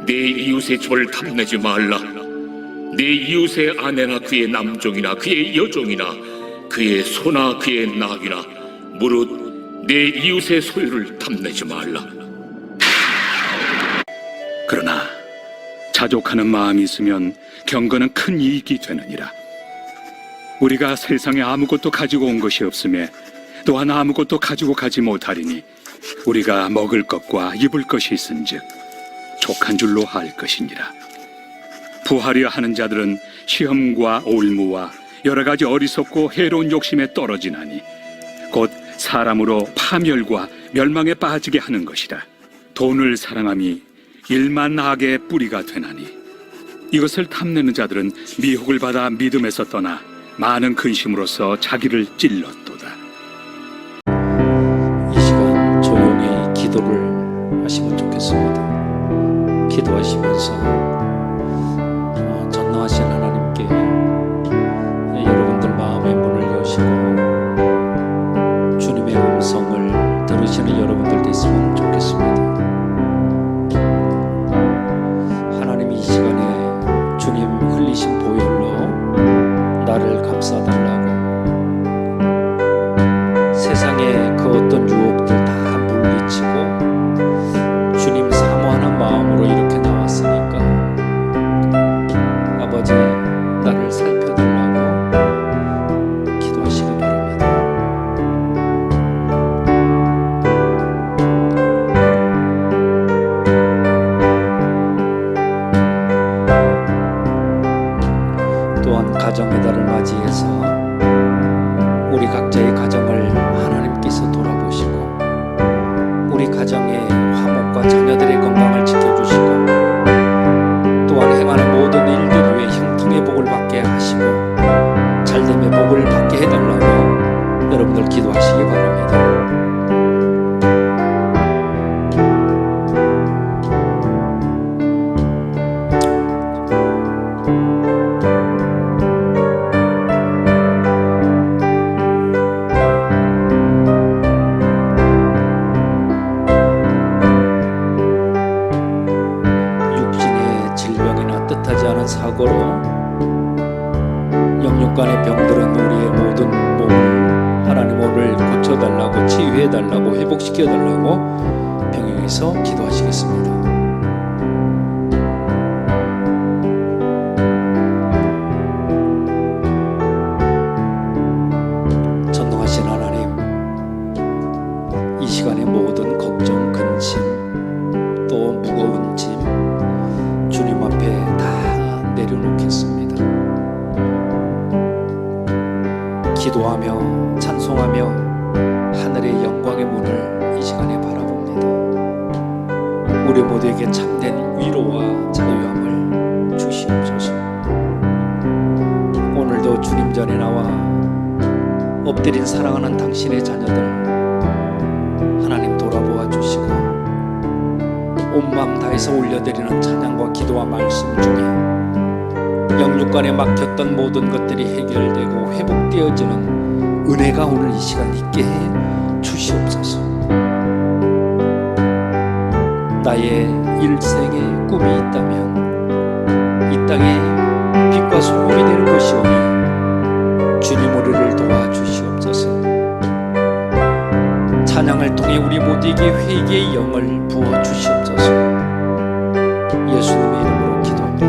내 이웃의 집을 탐내지 말라. 내 이웃의 아내나 그의 남종이나 그의 여종이나 그의 소나 그의 나귀나 무릇 내 이웃의 소유를 탐내지 말라. 그러나 자족하는 마음이 있으면 경건은 큰 이익이 되느니라. 우리가 세상에 아무것도 가지고 온 것이 없으며 또한 아무것도 가지고 가지 못하리니 우리가 먹을 것과 입을 것이 있은즉 족한 줄로 할 것이니라. 부하려 하는 자들은 시험과 올무와 여러 가지 어리석고 해로운 욕심에 떨어지나니 곧 사람으로 파멸과 멸망에 빠지게 하는 것이라. 돈을 사랑함이 일만 악의 뿌리가 되나니 이것을 탐내는 자들은 미혹을 받아 믿음에서 떠나 많은 근심으로써 자기를 찔렀도다. 이 시간 조용히 기도를 하시면 좋겠습니다. 기도하시면서 전능하신 하나님께 여러분들 마음의 문을 여시고 주님의 음성을 들으시는 여러분들 됐으면 좋겠습니다. 하나님, 이 시간에 주님 흘리신 보혈로 나를 감싸달라고, 세상의 그 어떤 유혹들 다 물리치고 주님 사모하는 마음으로 이렇게 나왔으니까 아버지, 나를 살펴달라고 기도하시기 바랍니다. 또한 가정의 달을 맞이해서 우리 각자의 가정을 하나님께서 돌아보시고 우리 가정의 화목과 자녀들의 건강을 지켜주시고 또한 행하는 모든 일들 위해 형통의 복을 받게 하시고 잘됨의 복을 받게 해달라고 여러분들 기도하시기 바랍니다. 사고로 영육간의 병들은 우리의 모든 몸을 하나님 오늘 고쳐달라고, 치유해달라고, 회복시켜달라고 병영에서 기도하시겠습니다. 전능하신 하나님, 이 시간의 모든 걱정, 근심, 또 무거운 짐 주님 앞에 다 내려놓겠습니다. 기도하며 찬송하며 하늘의 영광의 문을 이 시간에 바라봅니다. 우리 모두에게 참된 위로와 자유함을 주시옵소서. 오늘도 주님 전에 나와 엎드린 사랑하는 당신의 자녀들 하나님 돌아보아 주시고 온 마음 다해서 올려드리는 찬양과 기도와 말씀 중에 영육간에 막혔던 모든 것들이 해결되고 회복되어지는 은혜가 오늘 이 시간 있게 해 주시옵소서. 나의 일생에 꿈이 있다면 이 땅에 빛과 소금이 되는 것이오니 주님 우리를 도와주시옵소서. 찬양을 통해 우리 모두에게 회개의 영을 부어주시옵소서. 예수님의 이름으로 기도합니다.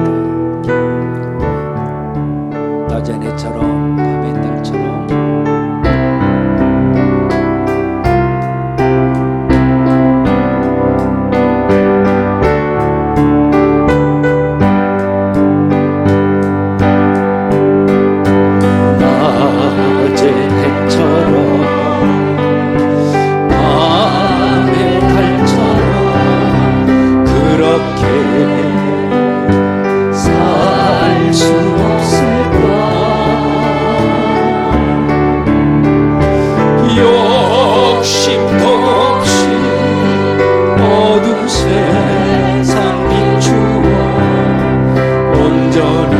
낮의 해처럼 밤의 달처럼 낮의 해처럼 밤의 달처럼 그렇게 살 수 없을까? 욕심도 없이 어두운 세상 비추어 온전히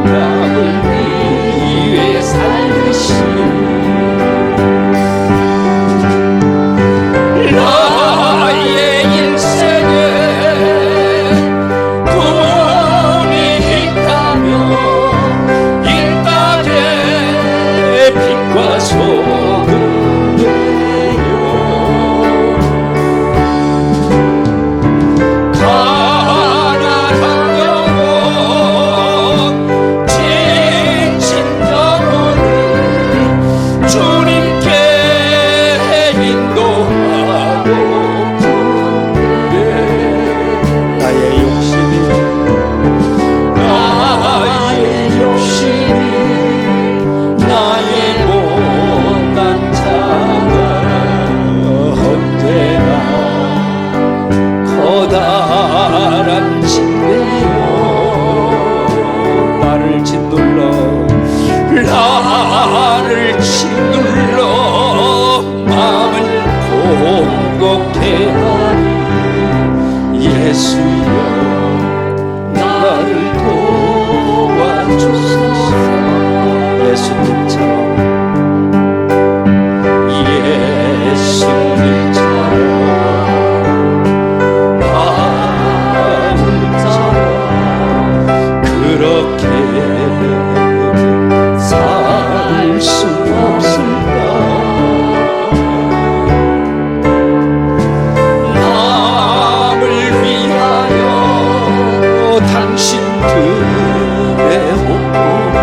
남을 위해 살듯이 나의 일생에 예수님처럼 마음처럼 그렇게 살 수 없을까? 남을 위하여 당신들의 호흡을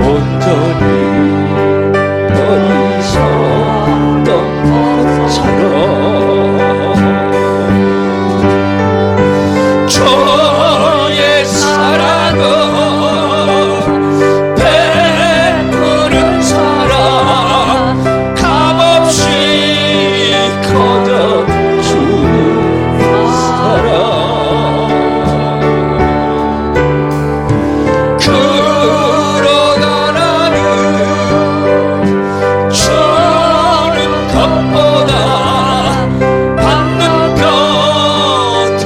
온전히 버리셨던 것처럼 저의 사랑은 베푸는 사랑, 값없이 거저주는 사랑, 그러나 나는 주는 것보다 받는 것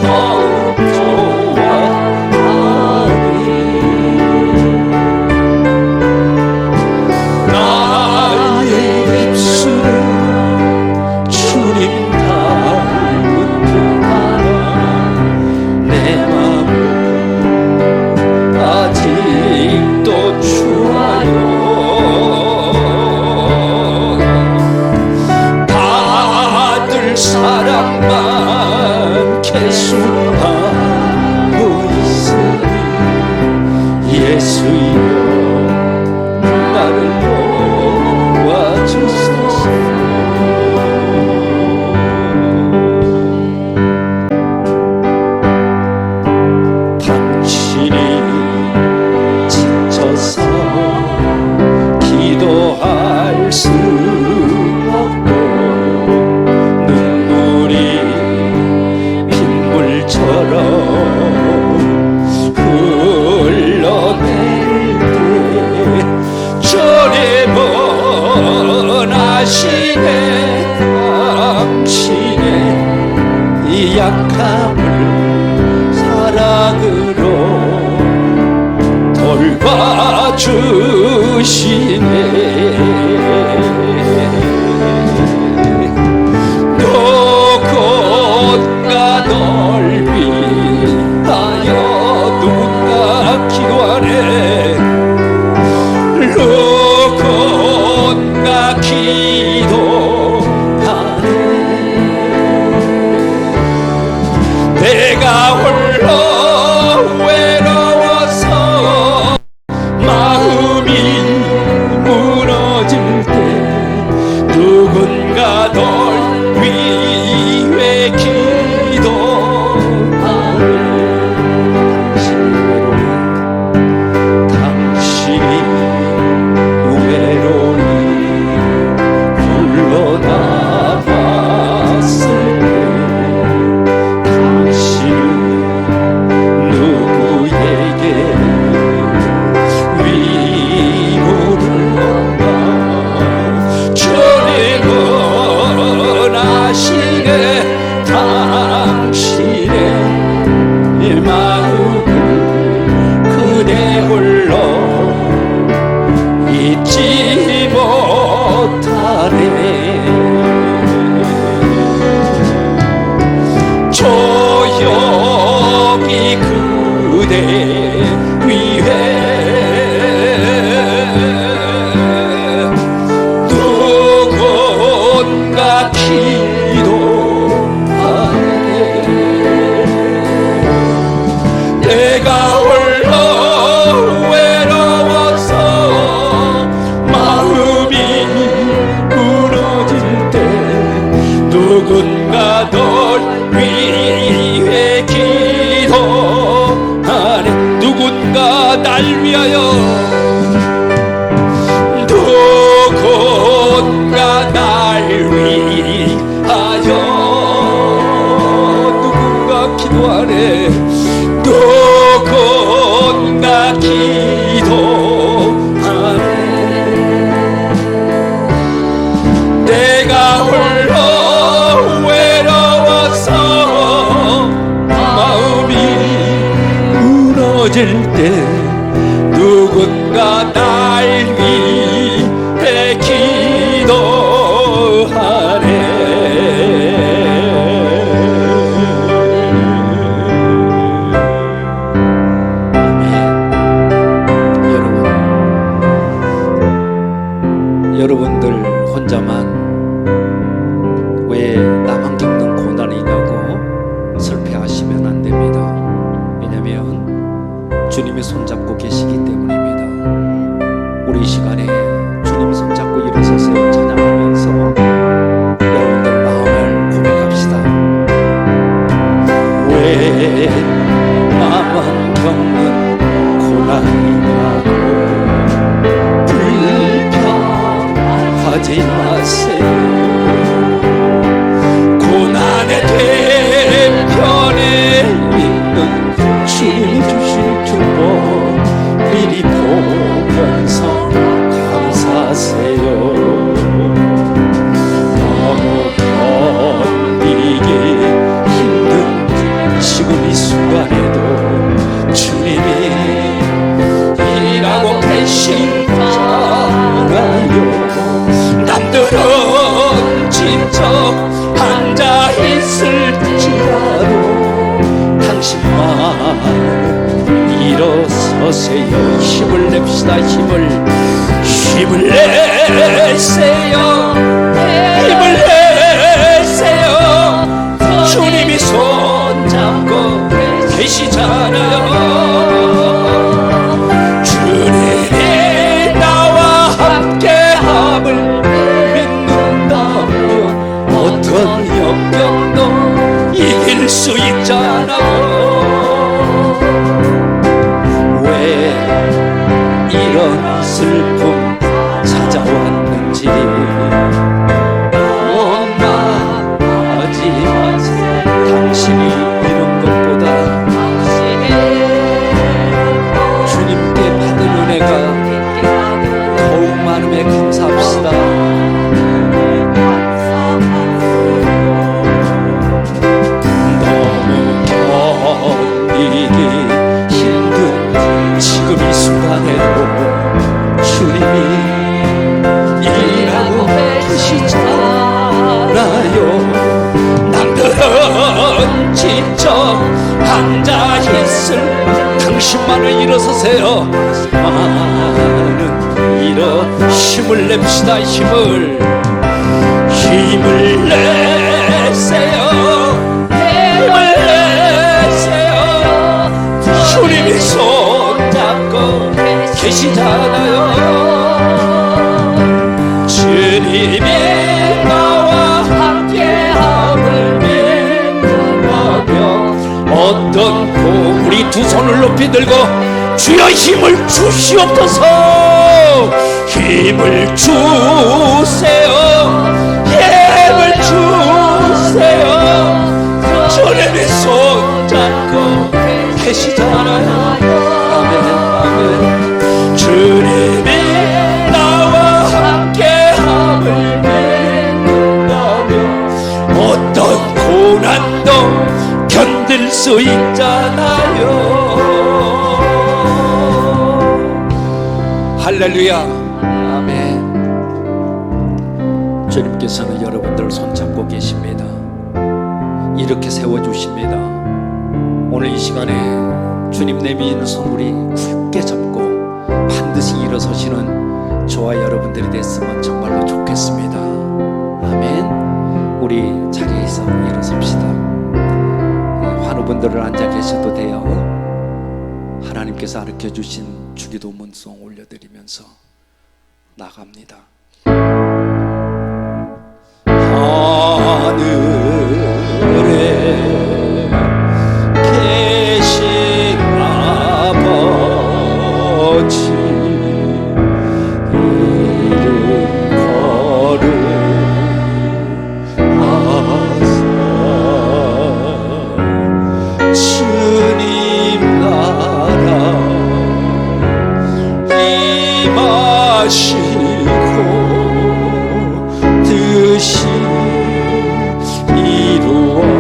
더욱 좋아하니 나의 입술은 주님 닮은 듯하나 내 마음은 아직도 추워요. 받을 사랑만 계속하고 있으니 예수여 나를 도와주소서. 당신이 지쳐서 기도할 수 없고 눈물이 빗물처럼 흘러내릴 때 저리 원하시네 당신의 이 약함을 사랑으로 돌봐주시네. 누군가 널 위하여 누군가 기도하네. 누군가 기도하네. 내가 홀로 외로워서 마음이 무너질 때 누군가 널 위해 기도하네. 당신이 외로이 불러나갔을 때 당신은 누구에게 위로를 얻나? 저리 원하시네 당신의 마음을 그대 홀로 잊지 못하네. 조용히 그대 위해 누군가 기도하네. 내가 홀로 외로워서 마음이 무너질 때 누군가 널 위해 기도하네. 누군가 날 위하여 누군가 날 위하여 누군가 기도하네. 누군가 기도하네. 내가 홀로 외로워서 마음이 무너질 때 누군가 날 위해 기도하네. 여러분들 혼자만 왜 나만 겪는 고난이냐고 슬퍼하시면 안 됩니다. 왜냐하면 주님이 손잡고 계시기 때문입니다. 우리 이 시간에 주님 손잡고 일어서서 찬양하면서 여러분들 마음을 고백합시다. 왜 나만 겪는 고난이냐고 하지 마세요. 고난의 뒤편에 있는 주님이 주신 축복 미리 보면서 감사하세요. 너무 견디기 힘든 지금 이 순간에도 주님이 일하고 계시잖아요. 남들은 지쳐 앉아있을지라도 당신만 일어서세요. 힘을 냅시다. 힘을 내세요. 힘을 내세요. 주님이 손잡고 계시잖아요. 주님이 나와 함께함을 어떤 역경도 이길 수 있잖아요. 왜 이런 슬픔 찾아왔는지 원망하지 마세요. 당신이 이런 것보다 주님께 받은 은혜가 더욱 많음에 감사합시다. 지금 이 순간에도 주님이 일하고 계시잖아요. 남들은 지쳐 앉아있을 당신만은 일어서세요. 당신만은 힘을 냅시다. 힘을 내세요. 힘을 내세요. 주님이 손잡고 계시잖아요. 주님이 나와 함께함을 믿는다며 어떤 우리 두 손을 높이 들고 주여 힘을 주시옵소서. 힘을 주세요. 힘을 주세요. 주님이 손잡고 계시잖아요. 아멘 아멘. 주님이 나와 함께함을 믿는다며 어떤 고난도 견딜 수 있잖아요. 할렐루야 아멘. 주님께서는 여러분들을 손잡고 계십니다. 이렇게 세워주십니다. 오늘 이 시간에 주님 내미는 손 우리 굳게 잡고 반드시 일어서시는 저와 여러분들이 됐으면 정말로 좋겠습니다. 아멘. 우리 자리에서 일어섭시다. 환우분들은 앉아 계셔도 돼요. 하나님께서 가르쳐주신 주기도문송 올려드리면서 나갑니다. 하늘에 계신 아버지 이름 거룩하사 주님 나라 임하시고 뜻이 이루어지리다.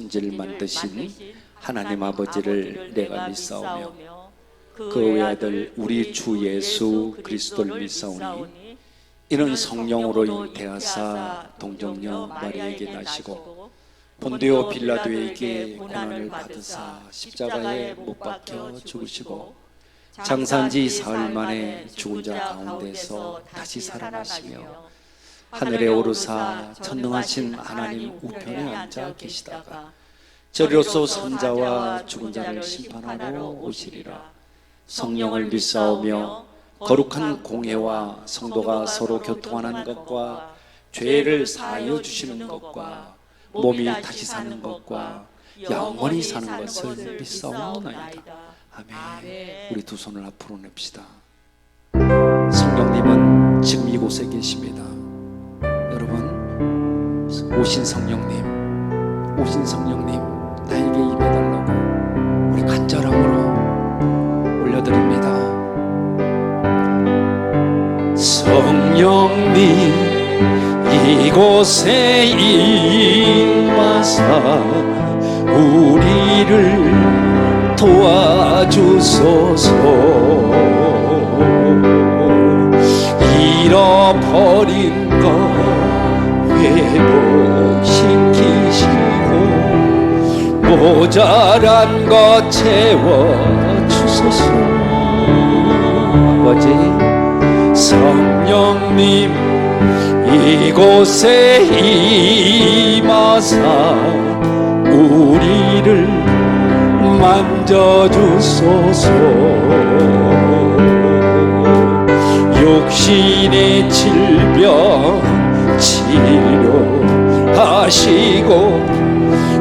천지를 만드신 하나님 아버지를 내가 믿사오며 그 외아들 우리 주 예수 그리스도를 믿사오니 이는 성령으로 잉태하사 동정녀 마리아에게 나시고 본디오 빌라도에게 고난을 받으사 십자가에 못 박혀 죽으시고 장사한지 사흘 만에 죽은 자 가운데서 다시 살아나시며 하늘에 오르사 전능하신 하나님 우편에 앉아 계시다가 저리로서 산자와 죽은 자를 심판하러 오시리라. 성령을 믿사오며 거룩한 공회와 성도가 서로 교통하는 것과 죄를 사하여 주시는 것과 몸이 다시 사는 것과 영원히 사는 것을 믿사오나이다. 아멘. 우리 두 손을 앞으로 냅시다. 성령님은 지금 이곳에 계십니다. 여러분, 오신 성령님 나에게 임해달라고 우리 간절함으로 올려드립니다. 성령님 이곳에 임하사 우리를 도와주소서. 잃어버린 것 회복시키시고 모자란 것 채워주소서. 아버지, 성령님 이곳에 임하사 우리를 만져주소서. 육신의 질병 치료하시고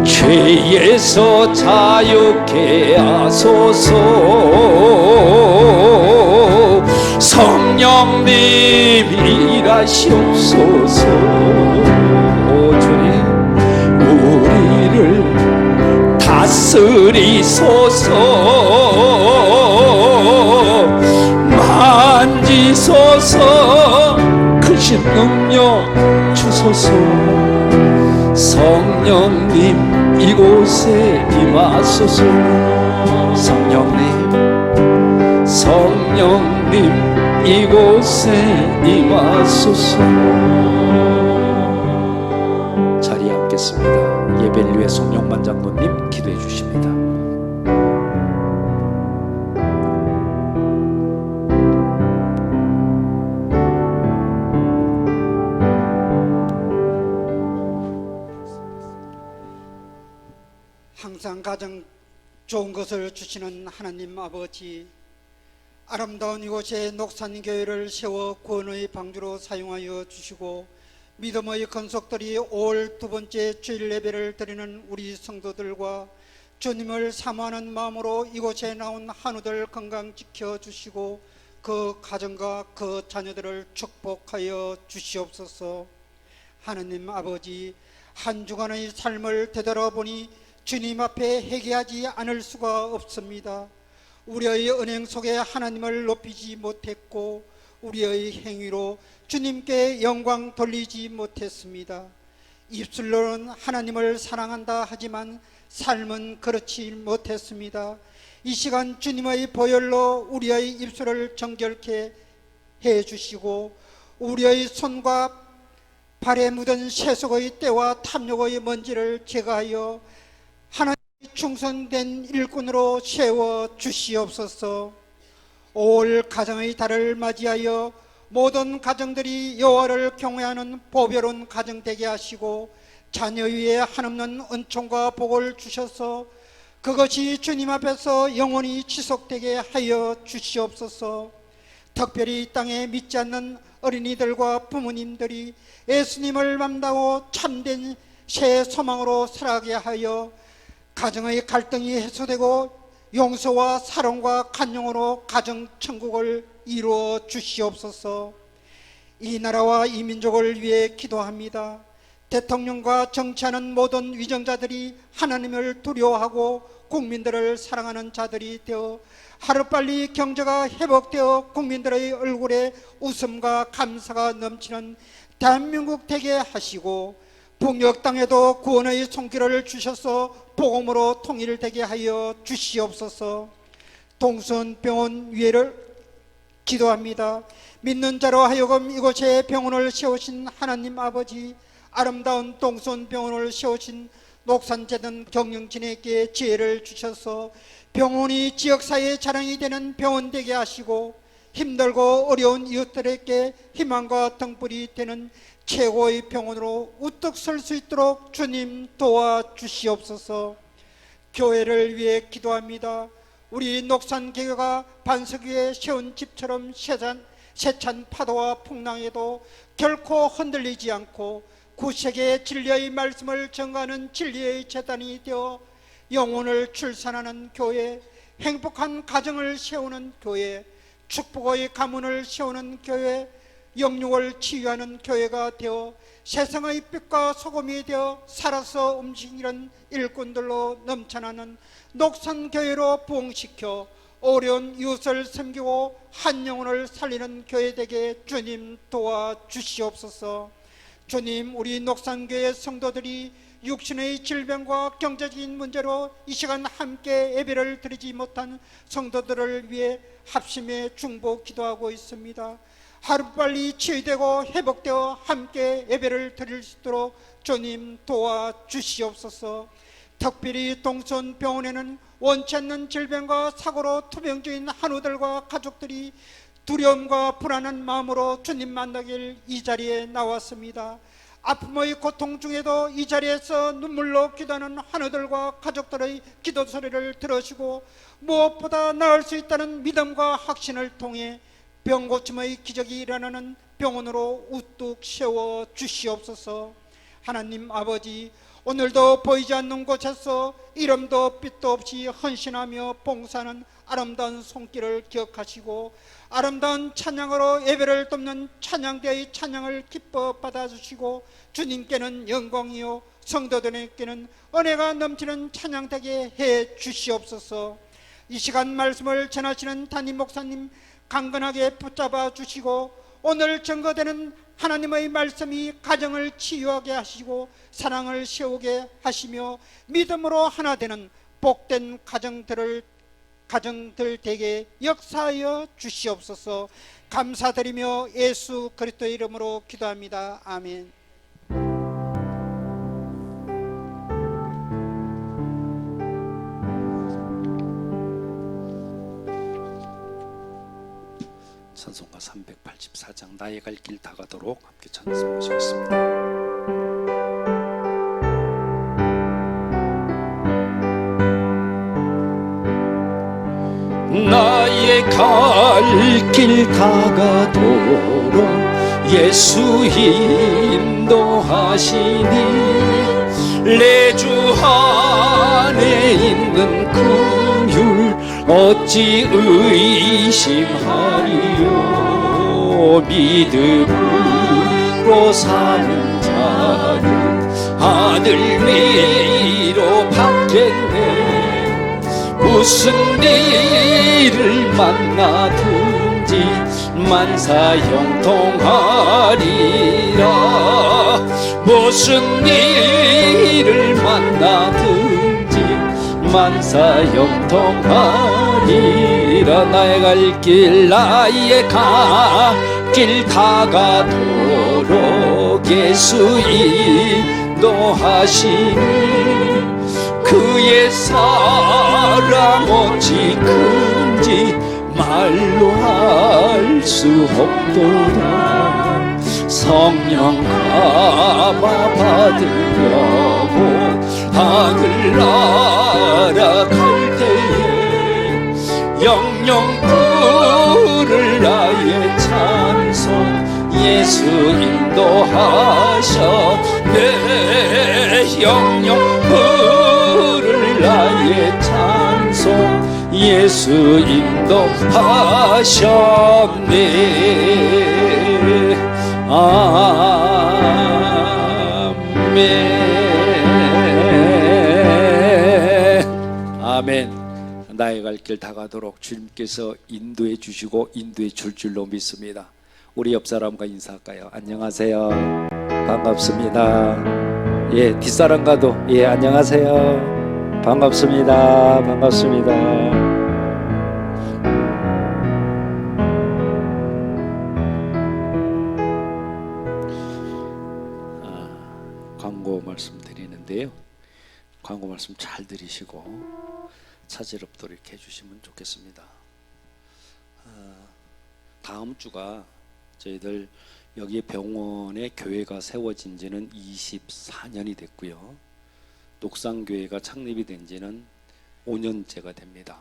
죄에서 자유케 하소서. 성령님 일하시옵소서. 오 주님, 우리를 다스리소서. 만지소서. 크신 능력 주소서. 성령님 이곳에 임하소서. 성령님 이곳에 임하소서. 자리에 앉겠습니다. 예배를 위해 송영만 장로님 기도해 주십니다. 항상 가장 좋은 것을 주시는 하나님 아버지, 아름다운 이곳에 녹산교회를 세워 구원의 방주로 사용하여 주시고 믿음의 건속들이 5월 두 번째 주일 예배를 드리는 우리 성도들과 주님을 사모하는 마음으로 이곳에 나온 한우들 건강 지켜주시고 그 가정과 그 자녀들을 축복하여 주시옵소서. 하나님 아버지, 한 주간의 삶을 되돌아보니 주님 앞에 회개하지 않을 수가 없습니다. 우리의 은행 속에 하나님을 높이지 못했고 우리의 행위로 주님께 영광 돌리지 못했습니다. 입술로는 하나님을 사랑한다 하지만 삶은 그렇지 못했습니다. 이 시간 주님의 보혈로 우리의 입술을 정결케 해주시고 우리의 손과 발에 묻은 세속의 때와 탐욕의 먼지를 제거하여 하나님의 충성된 일꾼으로 세워 주시옵소서. 올 가정의 달을 맞이하여 모든 가정들이 여호와를 경외하는 보배로운 가정 되게 하시고 자녀 위에 한없는 은총과 복을 주셔서 그것이 주님 앞에서 영원히 지속되게 하여 주시옵소서. 특별히 이 땅에 믿지 않는 어린이들과 부모님들이 예수님을 만나고 참된 새 소망으로 살아가게 하여 가정의 갈등이 해소되고 용서와 사랑과 간용으로 가정 천국을 이루어 주시옵소서. 이 나라와 이 민족을 위해 기도합니다. 대통령과 정치하는 모든 위정자들이 하나님을 두려워하고 국민들을 사랑하는 자들이 되어 하루빨리 경제가 회복되어 국민들의 얼굴에 웃음과 감사가 넘치는 대한민국 되게 하시고 북녘 땅에도 구원의 손길을 주셔서 복음으로 통일되게 하여 주시옵소서. 동순병원 위에를 기도합니다. 믿는 자로 하여금 이곳에 병원을 세우신 하나님 아버지, 아름다운 동순병원을 세우신 녹산재단 경영진에게 지혜를 주셔서 병원이 지역사회의 자랑이 되는 병원 되게 하시고, 힘들고 어려운 이웃들에게 희망과 등불이 되는 최고의 병원으로 우뚝 설 수 있도록 주님 도와주시옵소서. 교회를 위해 기도합니다. 우리 녹산교회가 반석 위에 세운 집처럼 세찬 파도와 풍랑에도 결코 흔들리지 않고 구세계의 진리의 말씀을 전가하는 진리의 재단이 되어 영혼을 출산하는 교회, 행복한 가정을 세우는 교회, 축복의 가문을 세우는 교회, 영육을 치유하는 교회가 되어 세상의 빛과 소금이 되어 살아서 움직이는 일꾼들로 넘쳐나는 녹산교회로 부흥시켜 어려운 이웃을 섬기고 한 영혼을 살리는 교회 되게 주님 도와주시옵소서. 주님, 우리 녹산교회 성도들이 육신의 질병과 경제적인 문제로 이 시간 함께 예배를 드리지 못한 성도들을 위해 합심해 중보 기도하고 있습니다. 하루빨리 치유되고 회복되어 함께 예배를 드릴 수 있도록 주님 도와주시옵소서. 특별히 동순병원에는 원치 않는 질병과 사고로 투병 중인 한우들과 가족들이 두려움과 불안한 마음으로 주님 만나길 이 자리에 나왔습니다. 아픔의 고통 중에도 이 자리에서 눈물로 기도하는 한우들과 가족들의 기도 소리를 들으시고 무엇보다 나을 수 있다는 믿음과 확신을 통해 병 고침의 기적이 일어나는 병원으로 우뚝 세워 주시옵소서. 하나님 아버지, 오늘도 보이지 않는 곳에서 이름도 빛도 없이 헌신하며 봉사하는 아름다운 손길을 기억하시고 아름다운 찬양으로 예배를 돕는 찬양대의 찬양을 기뻐 받아주시고 주님께는 영광이요 성도들에게는 은혜가 넘치는 찬양되게 해 주시옵소서. 이 시간 말씀을 전하시는 담임 목사님 강건하게 붙잡아 주시고 오늘 증거되는 하나님의 말씀이 가정을 치유하게 하시고 사랑을 세우게 하시며 믿음으로 하나 되는 복된 가정들 되게 역사하여 주시옵소서. 감사드리며 예수 그리스도의 이름으로 기도합니다. 아멘. 찬송가 384장 나의 갈 길 다가도록 함께 찬송하시겠습니다. 나의 갈 길 다가도록 예수 인도하시니 내 주 안에 있는 긍휼 어찌 의심하리요. 믿음으로 사는 자는 하늘 위로 받겠네. 무슨 일을 만나든지 만사 형통하리라. 무슨 일을 만나든지 만사 형통하리라. 나의 갈 길 다가도록 예수 인도하시니 그의 사랑 어찌 큰지 말로 할 수 없도다. 성령 감화 받으려고 하늘 날아갈 때에 영영 부를 나의 찬송 예수 인도하셨네. 영영 부를 나의 찬송 예수 인도하셨네. 아멘. 아멘. 나의 갈 길 다가도록 주님께서 인도해 주시고 인도해 줄 줄로 믿습니다. 우리 옆 사람과 인사할까요? 안녕하세요. 반갑습니다. 예, 뒷사람과도 예, 안녕하세요. 반갑습니다. 반갑습니다. 광고 말씀드리는데요. 광고 말씀 잘 들으시고 차질 없도록 이렇게 해주시면 좋겠습니다. 다음 주가 저희들 여기 병원에 교회가 세워진 지는 24년이 됐고요. 녹상교회가 창립이 된 지는 5년째가 됩니다.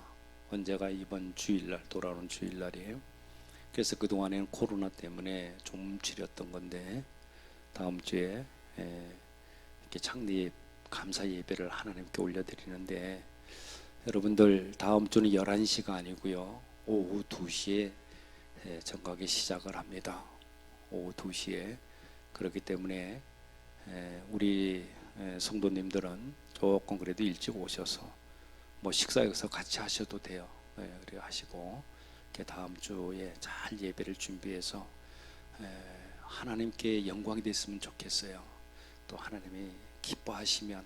언제가 이번 주일날, 돌아오는 주일날이에요. 그래서 그동안에는 코로나 때문에 좀 움츠렸던 건데 다음 주에 이렇게 창립 감사 예배를 하나님께 올려드리는데, 여러분들 다음 주는 11시가 아니고요, 오후 2시에 정각이 시작을 합니다. 오후 2시에. 그렇기 때문에 우리 성도님들은 조금 그래도 일찍 오셔서 뭐 식사 여기서 같이 하셔도 돼요. 그래 하시고 이렇게 다음 주에 잘 예배를 준비해서 하나님께 영광이 됐으면 좋겠어요. 또 하나님이 기뻐하시면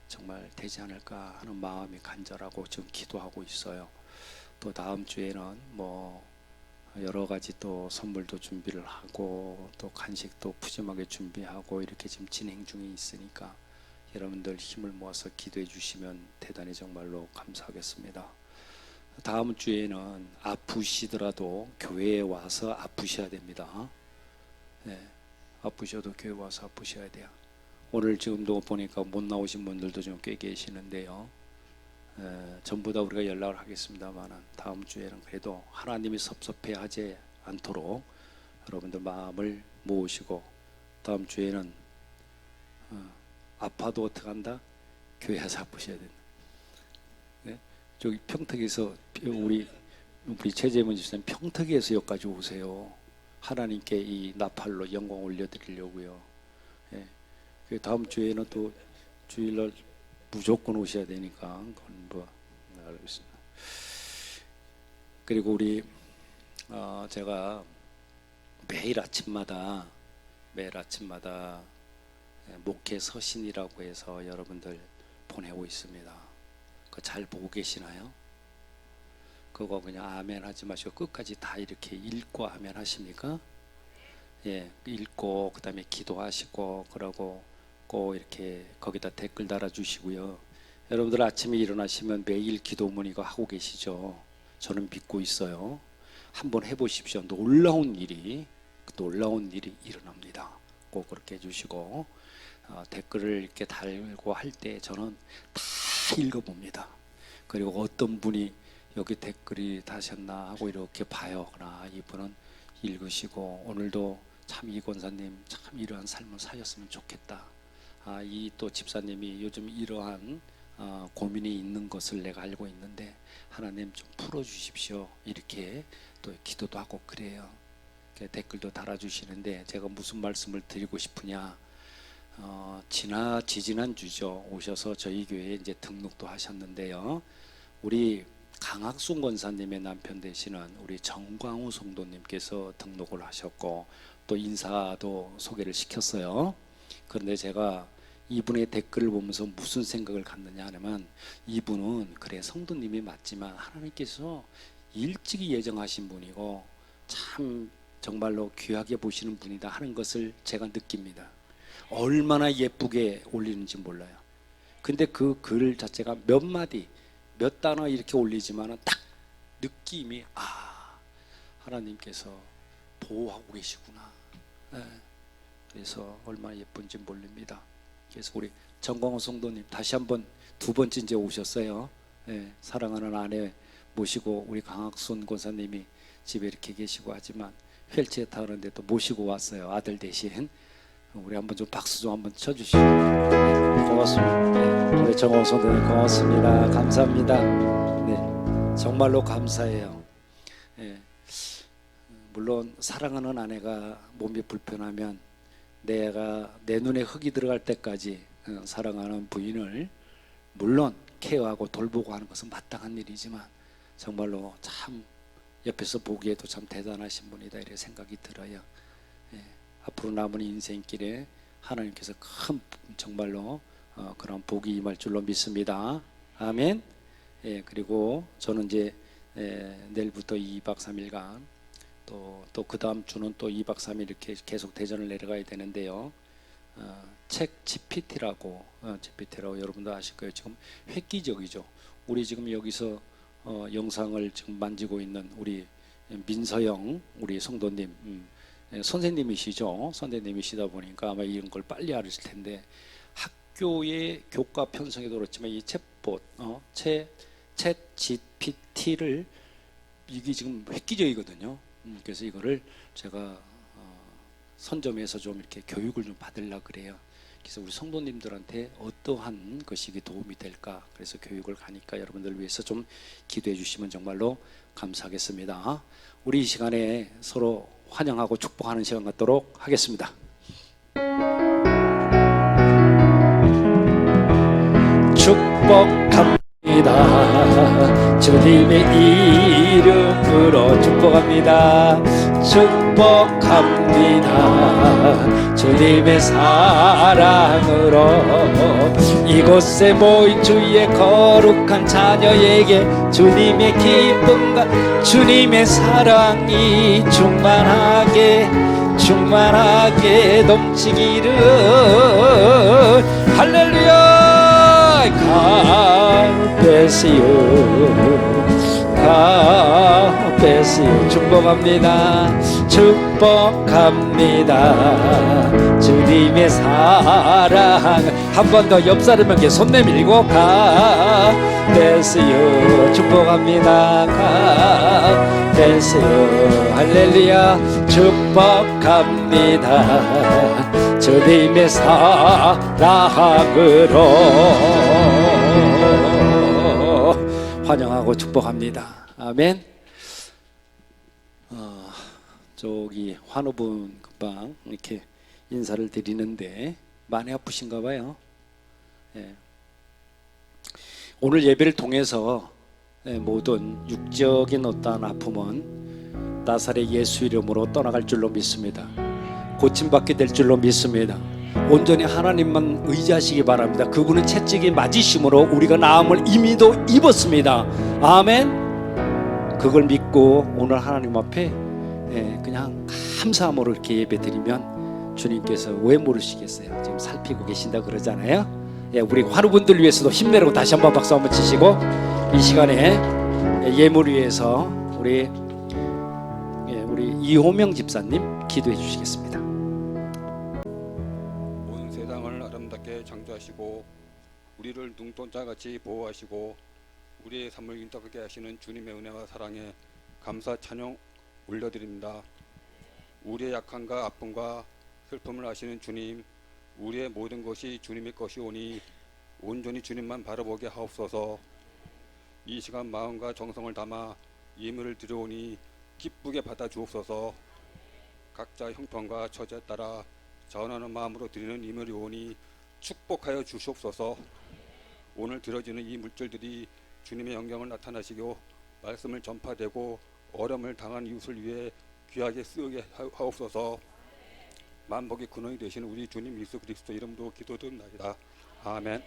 정말 되지 않을까 하는 마음이 간절하고 지금 기도하고 있어요. 또 다음 주에는 뭐 여러 가지 또 선물도 준비를 하고 또 간식도 푸짐하게 준비하고 이렇게 지금 진행 중에 있으니까 여러분들 힘을 모아서 기도해 주시면 대단히 정말로 감사하겠습니다. 다음 주에는 아프시더라도 교회에 와서 아프셔야 됩니다. 네, 아프셔도 교회 와서 아프셔야 돼요. 오늘 지금도 보니까 못 나오신 분들도 좀 꽤 계시는데요. 전부 다 우리가 연락을 하겠습니다만 다음 주에는 그래도 하나님이 섭섭해하지 않도록 여러분들 마음을 모으시고, 다음 주에는 아파도 어떻게 한다? 교회에서 아프셔야 된다. 네? 저기 평택에서 우리 최재문 집사님 평택에서 여기까지 오세요. 하나님께 이 나팔로 영광 올려드리려고요. 예. 다음 주에는 또 주일날 무조건 오셔야 되니까 그건 뭐 알겠습니다. 그리고 우리 제가 매일 아침마다 목회 서신이라고 해서 여러분들 보내고 있습니다. 그거 잘 보고 계시나요? 그거 그냥 아멘 하지 마시고 끝까지 다 이렇게 읽고 아멘 하십니까? 예, 읽고 그 다음에 기도하시고 그러고 꼭 이렇게 거기다 댓글 달아주시고요. 여러분들 아침에 일어나시면 매일 기도문 이거 하고 계시죠? 저는 믿고 있어요. 한번 해보십시오. 놀라운 일이 일어납니다. 꼭 그렇게 해주시고 댓글을 이렇게 달고 할 때 저는 다 읽어봅니다. 그리고 어떤 분이 여기 댓글이 다셨나 하고 이렇게 봐요. 그러나 이분은 읽으시고 오늘도 참 이 권사님 참 이러한 삶을 사셨으면 좋겠다. 이 또 집사님이 요즘 이러한 고민이 있는 것을 내가 알고 있는데 하나님 좀 풀어주십시오. 이렇게 또 기도도 하고 그래요. 댓글도 달아주시는데 제가 무슨 말씀을 드리고 싶으냐, 지난 주죠. 오셔서 저희 교회에 이제 등록도 하셨는데요. 우리 강학순 권사님의 남편 되시는 우리 정광우 성도님께서 등록을 하셨고 또 인사도 소개를 시켰어요. 그런데 제가 이분의 댓글을 보면서 무슨 생각을 갖느냐 하면, 이분은 그래 성도님이 맞지만 하나님께서 일찍이 예정하신 분이고 참 정말로 귀하게 보시는 분이다 하는 것을 제가 느낍니다. 얼마나 예쁘게 올리는지 몰라요. 근데 그 글 자체가 몇 마디 몇 단어 이렇게 올리지만 딱 느낌이 하나님께서 보호하고 계시구나. 그래서 얼마나 예쁜지 모릅니다. 그래서 우리 정광호 성도님 다시 한번 두 번째 이제 오셨어요. 사랑하는 아내 모시고 우리 강학순 권사님이 집에 이렇게 계시고 하지만 휠체어 타는데 또 모시고 왔어요. 아들 대신. 우리 한번 좀 박수 좀 한번 쳐주시죠. 고맙습니다. 우리 정광호 성도님 고맙습니다. 감사합니다. 정말로 감사해요. 물론 사랑하는 아내가 몸이 불편하면 내가 내 눈에 흙이 들어갈 때까지 사랑하는 부인을 물론 케어하고 돌보고 하는 것은 마땅한 일이지만 정말로 참 옆에서 보기에도 참 대단하신 분이다 이렇게 생각이 들어요. 앞으로 남은 인생길에 하나님께서 큰 정말로 그런 복이 임할 줄로 믿습니다. 아멘. 예, 그리고 저는 이제 내일부터 2박 3일간 또 그 다음 주는 또 2박 3일 이렇게 계속 대전을 내려가야 되는데요. 책 GPT라고 여러분도 아실 거예요. 지금 획기적이죠. 우리 지금 여기서 영상을 지금 만지고 있는 우리 민서영 우리 성도님 선생님이시죠. 선생님이시다 보니까 아마 이런 걸 빨리 알으실 텐데 학교의 교과 편성에도 그렇지만 이 챗봇 챗 GPT를 이게 지금 획기적이거든요. 그래서 이거를 제가 선점해서 좀 이렇게 교육을 좀 받으려 그래요. 그래서 우리 성도님들한테 어떠한 것이 도움이 될까? 그래서 교육을 가니까 여러분들 위해서 좀 기도해 주시면 정말로 감사하겠습니다. 우리 이 시간에 서로 환영하고 축복하는 시간 갖도록 하겠습니다. 축복합니다. 주님의 이름으로 축복합니다. 축복합니다. 주님의 사랑으로 이곳에 모인 주의 거룩한 자녀에게 주님의 기쁨과 주님의 사랑이 충만하게 넘치기를. 할렐루야. 가베시오 축복합니다. 축복합니다. 주님의 사랑. 한 번 더 옆 사람에게 손 내밀고 가베시오 축복합니다. 가베시오 할렐루야. 축복합니다. 주님의 사랑으로 환영하고 축복합니다. 아멘. 저기 환우분 금방 이렇게 인사를 드리는데 많이 아프신가 봐요. 예. 오늘 예배를 통해서 모든 육적인 어떠한 아픔은 나사렛 예수 이름으로 떠나갈 줄로 믿습니다. 고침받게 될 줄로 믿습니다. 온전히 하나님만 의지하시기 바랍니다. 그분은 채찍이 맞으심으로 우리가 나음을 이미도 입었습니다. 아멘. 그걸 믿고 오늘 하나님 앞에 그냥 감사함으로 이렇게 예배 드리면 주님께서 왜 모르시겠어요? 지금 살피고 계신다 그러잖아요. 우리 환우분들 위해서도 힘내라고 다시 한번 박수 한번 치시고 이 시간에 예물 위해서 우리 이호명 집사님 기도해 주시겠습니다. 온 세상을 아름답게 창조하시고 우리를 눈동자같이 보호하시고 우리의 삶을 윤택하게 하시는 주님의 은혜와 사랑에 감사 찬양 올려드립니다. 우리의 약함과 아픔과 슬픔을 아시는 주님, 우리의 모든 것이 주님의 것이오니 온전히 주님만 바라보게 하옵소서. 이 시간 마음과 정성을 담아 예물을 드려오니 기쁘게 받아 주옵소서. 각자 형편과 처지에 따라 자원하는 마음으로 드리는 예물이 오니 축복하여 주시옵소서. 오늘 드려지는 이 물질들이 주님의 영광을 나타나시고 말씀을 전파되고 어려움을 당한 이웃을 위해 귀하게 쓰게 하옵소서. 만복의 근원이 되시는 우리 주님 예수 그리스도 이름으로 기도드립니다. 아멘.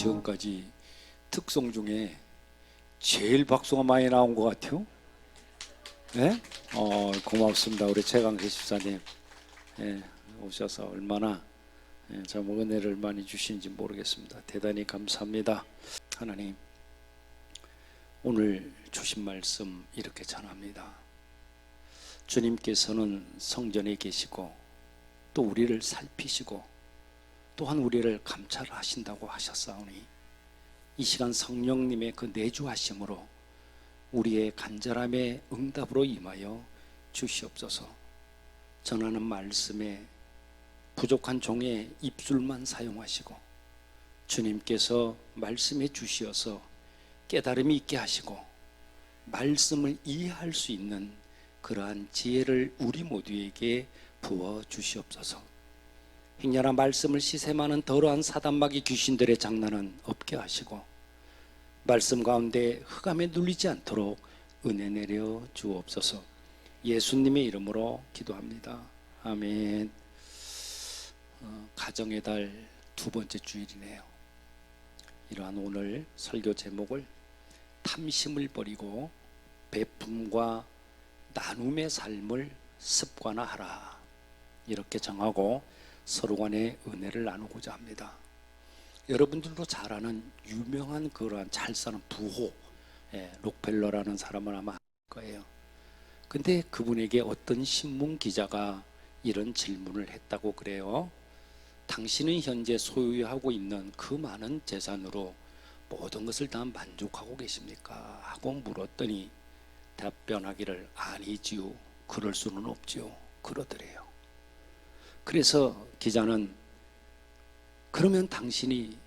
지금까지 특송 중에 제일 박수가 많이 나온 것 같아요. 네? 고맙습니다. 우리 최강세 집사님 오셔서 얼마나 정말 은혜를 많이 주시는지 모르겠습니다. 대단히 감사합니다. 하나님, 오늘 주신 말씀 이렇게 전합니다. 주님께서는 성전에 계시고 또 우리를 살피시고 또한 우리를 감찰하신다고 하셨사오니 이 시간 성령님의 그 내주하심으로 우리의 간절함에 응답으로 임하여 주시옵소서. 전하는 말씀에 부족한 종의 입술만 사용하시고 주님께서 말씀해 주시어서 깨달음이 있게 하시고 말씀을 이해할 수 있는 그러한 지혜를 우리 모두에게 부어 주시옵소서. 행여나 말씀을 시샘하는 더러한 사단마귀 귀신들의 장난은 없게 하시고 말씀 가운데 흑암에 눌리지 않도록 은혜 내려 주옵소서. 예수님의 이름으로 기도합니다. 아멘. 가정의 달 두 번째 주일이네요. 이러한 오늘 설교 제목을 탐심을 버리고 베품과 나눔의 삶을 습관화하라 이렇게 정하고 서로 간의 은혜를 나누고자 합니다. 여러분들도 잘 아는 유명한 그러한 잘 사는 부호 록펠러라는 사람을 아마 알 거예요. 근데 그분에게 어떤 신문 기자가 이런 질문을 했다고 그래요. 당신은 현재 소유하고 있는 그 많은 재산으로 모든 것을 다 만족하고 계십니까? 하고 물었더니 답변하기를 아니지요. 그럴 수는 없지요. 그러더래요. 그래서 기자는 그러면 당신이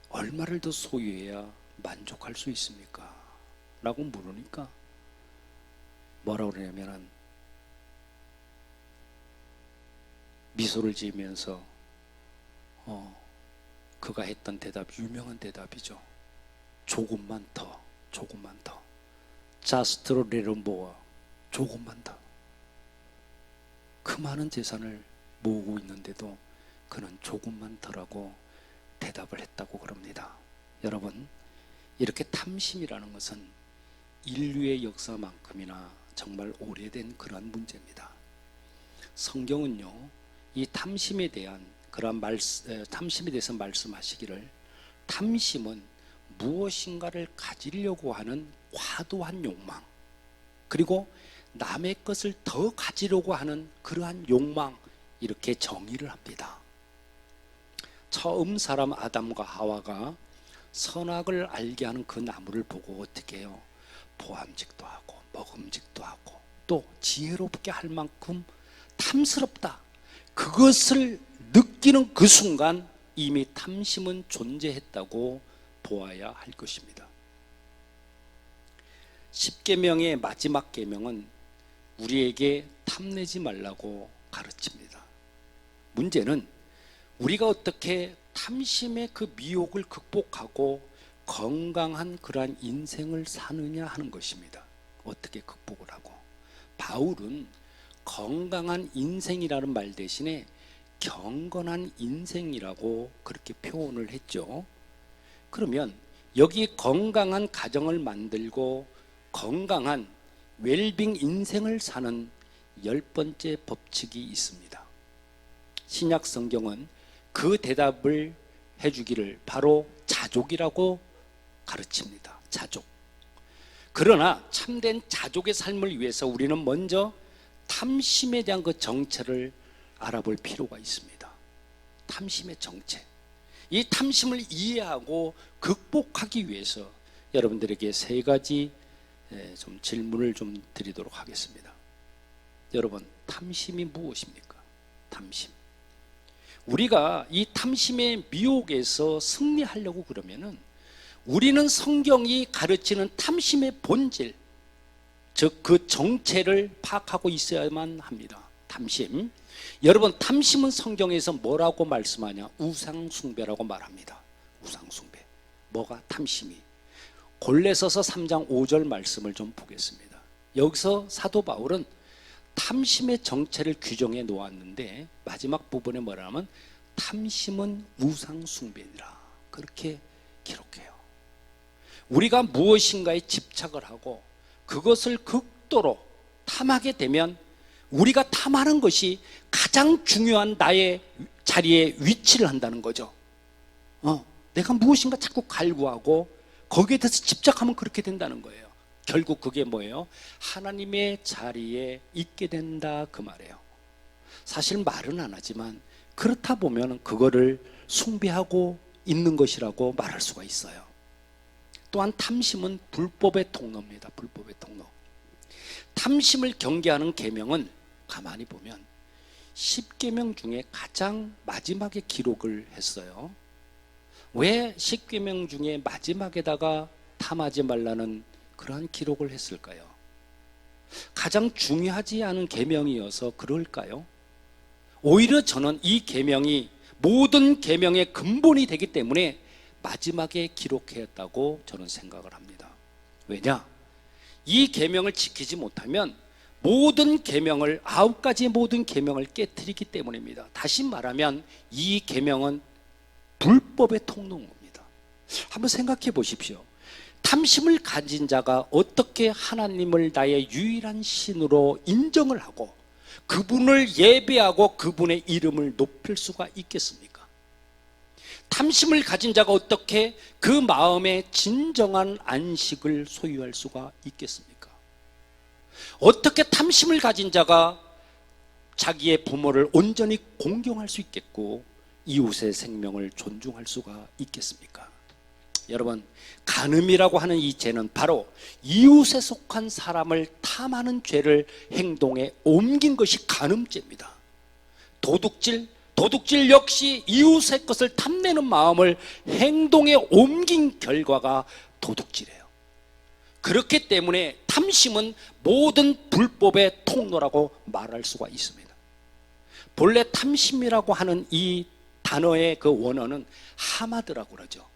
얼마를 더 소유해야 만족할 수 있습니까? 라고 물으니까 뭐라고 그러냐면은 미소를 지으면서 그가 했던 대답, 유명한 대답이죠. 조금만 더, 조금만 더. Just a little more. 조금만 더. 그 많은 재산을 모으고 있는데도 그는 조금만 더라고 대답을 했다고 그럽니다. 여러분, 이렇게 탐심이라는 것은 인류의 역사만큼이나 정말 오래된 그러한 문제입니다. 성경은요, 이 탐심에 대해서 말씀하시기를 탐심은 무엇인가를 가지려고 하는 과도한 욕망, 그리고 남의 것을 더 가지려고 하는 그러한 욕망, 이렇게 정의를 합니다. 처음 사람 아담과 하와가 선악을 알게 하는 그 나무를 보고 어떻게 해요? 보암직도 하고 먹음직도 하고 또 지혜롭게 할 만큼 탐스럽다, 그것을 느끼는 그 순간 이미 탐심은 존재했다고 보아야 할 것입니다. 10계명의 마지막 계명은 우리에게 탐내지 말라고 가르칩니다. 문제는 우리가 어떻게 탐심의 그 미혹을 극복하고 건강한 그러한 인생을 사느냐 하는 것입니다. 어떻게 극복을 하고. 바울은 건강한 인생이라는 말 대신에 경건한 인생이라고 그렇게 표현을 했죠. 그러면 여기 건강한 가정을 만들고 건강한 웰빙 인생을 사는 10번째 법칙이 있습니다. 신약 성경은 그 대답을 해주기를 바로 자족이라고 가르칩니다. 자족. 그러나 참된 자족의 삶을 위해서 우리는 먼저 탐심에 대한 그 정체를 알아볼 필요가 있습니다. 탐심의 정체. 이 탐심을 이해하고 극복하기 위해서 여러분들에게 세 가지 좀 질문을 좀 드리도록 하겠습니다. 여러분, 탐심이 무엇입니까? 탐심. 우리가 이 탐심의 미혹에서 승리하려고 그러면은 우리는 성경이 가르치는 탐심의 본질, 즉 그 정체를 파악하고 있어야만 합니다. 탐심. 여러분, 탐심은 성경에서 뭐라고 말씀하냐? 우상숭배라고 말합니다. 우상숭배. 뭐가 탐심이? 골로새서 3장 5절 말씀을 좀 보겠습니다. 여기서 사도 바울은 탐심의 정체를 규정해 놓았는데 마지막 부분에 뭐라면 탐심은 우상숭배니라, 그렇게 기록해요. 우리가 무엇인가에 집착을 하고 그것을 극도로 탐하게 되면 우리가 탐하는 것이 가장 중요한 나의 자리에 위치를 한다는 거죠. 내가 무엇인가 자꾸 갈구하고 거기에 대해서 집착하면 그렇게 된다는 거예요. 결국 그게 뭐예요? 하나님의 자리에 있게 된다, 그 말이에요. 사실 말은 안 하지만 그렇다 보면 그거를 숭배하고 있는 것이라고 말할 수가 있어요. 또한 탐심은 불법의 통로입니다. 불법의 통로. 탐심을 경계하는 계명은 가만히 보면 10계명 중에 가장 마지막에 기록을 했어요. 왜 10계명 중에 마지막에다가 탐하지 말라는 그러한 기록을 했을까요? 가장 중요하지 않은 계명이어서 그럴까요? 오히려 저는 이 계명이 모든 계명의 근본이 되기 때문에 마지막에 기록했다고 저는 생각을 합니다. 왜냐? 이 계명을 지키지 못하면 모든 계명을 9가지 모든 계명을 깨트리기 때문입니다. 다시 말하면 이 계명은 불법의 통로인 겁니다. 한번 생각해 보십시오. 탐심을 가진 자가 어떻게 하나님을 나의 유일한 신으로 인정을 하고 그분을 예배하고 그분의 이름을 높일 수가 있겠습니까? 탐심을 가진 자가 어떻게 그 마음에 진정한 안식을 소유할 수가 있겠습니까? 어떻게 탐심을 가진 자가 자기의 부모를 온전히 공경할 수 있겠고 이웃의 생명을 존중할 수가 있겠습니까? 여러분, 간음이라고 하는 이 죄는 바로 이웃에 속한 사람을 탐하는 죄를 행동에 옮긴 것이 간음죄입니다. 도둑질 역시 이웃의 것을 탐내는 마음을 행동에 옮긴 결과가 도둑질이에요. 그렇기 때문에 탐심은 모든 불법의 통로라고 말할 수가 있습니다. 본래 탐심이라고 하는 이 단어의 그 원어는 하마드라고 그러죠.